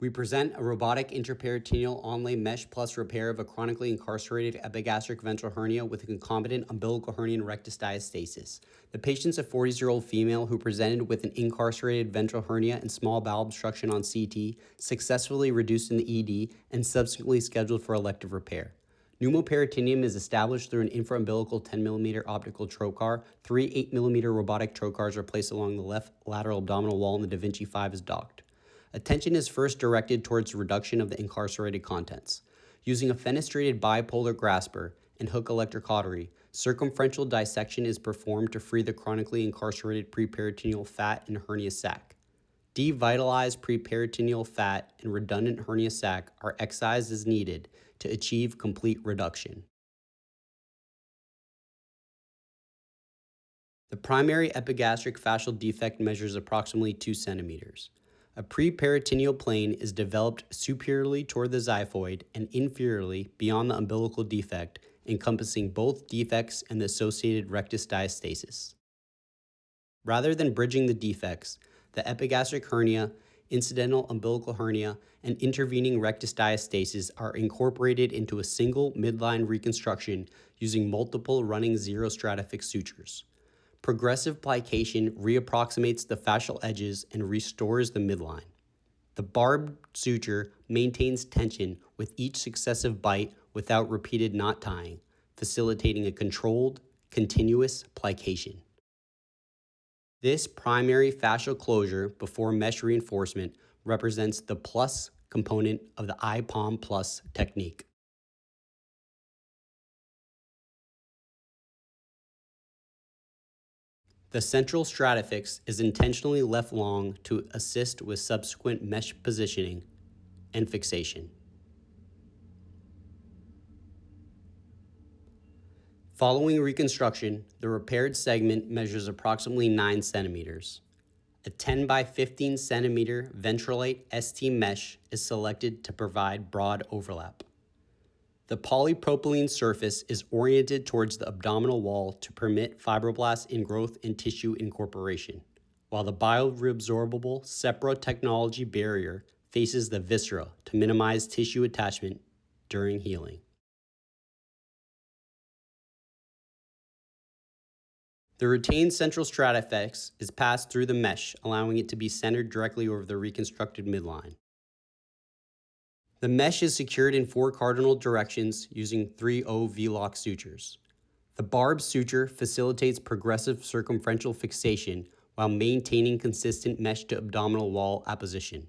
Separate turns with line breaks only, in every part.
We present a robotic intraperitoneal onlay mesh plus repair of a chronically incarcerated epigastric ventral hernia with a concomitant umbilical hernia and rectus diastasis. The patient's a 40-year-old female who presented with an incarcerated ventral hernia and small bowel obstruction on CT, successfully reduced in the ED, and subsequently scheduled for elective repair. Pneumoperitoneum is established through an infraumbilical 10mm optical trocar. 3 8mm robotic trocars are placed along the left lateral abdominal wall, and the Da Vinci 5 is docked. Attention is first directed towards reduction of the incarcerated contents. Using a fenestrated bipolar grasper and hook electrocautery, circumferential dissection is performed to free the chronically incarcerated preperitoneal fat and hernia sac. Devitalized preperitoneal fat and redundant hernia sac are excised as needed to achieve complete reduction. The primary epigastric fascial defect measures approximately 2 centimeters. A preperitoneal plane is developed superiorly toward the xiphoid and inferiorly beyond the umbilical defect, encompassing both defects and the associated rectus diastasis. Rather than bridging the defects, the epigastric hernia, incidental umbilical hernia, and intervening rectus diastasis are incorporated into a single midline reconstruction using multiple running zero-stratific sutures. Progressive plication reapproximates the fascial edges and restores the midline. The barbed suture maintains tension with each successive bite without repeated knot tying, facilitating a controlled, continuous plication. This primary fascial closure before mesh reinforcement represents the plus component of the IPOM plus technique. The central stratafix is intentionally left long to assist with subsequent mesh positioning and fixation. Following reconstruction, the repaired segment measures approximately 9 centimeters. A 10 by 15 centimeter ventralite ST mesh is selected to provide broad overlap. The polypropylene surface is oriented towards the abdominal wall to permit fibroblast ingrowth and tissue incorporation, while the bioreabsorbable Sepra technology barrier faces the viscera to minimize tissue attachment during healing. The retained central stratafix is passed through the mesh, allowing it to be centered directly over the reconstructed midline. The mesh is secured in 4 cardinal directions using 3-0 V-lock sutures. The barb suture facilitates progressive circumferential fixation while maintaining consistent mesh to abdominal wall apposition.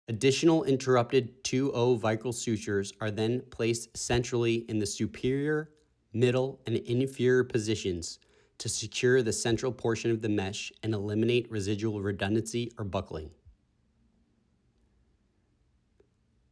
Additional interrupted 2-0 vicral sutures are then placed centrally in the superior, middle, and inferior positions to secure the central portion of the mesh and eliminate residual redundancy or buckling.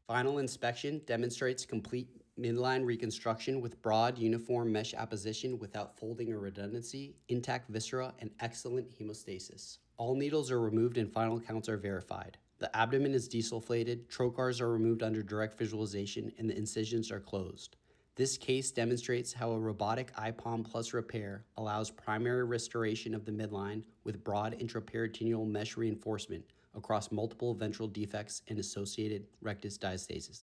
Final inspection demonstrates complete midline reconstruction with broad, uniform mesh apposition without folding or redundancy, intact viscera, and excellent hemostasis. All needles are removed and final counts are verified. The abdomen is desulfated, trocars are removed under direct visualization, and the incisions are closed. This case demonstrates how a robotic IPOM plus repair allows primary restoration of the midline with broad intraperitoneal mesh reinforcement across multiple ventral defects and associated rectus diastasis.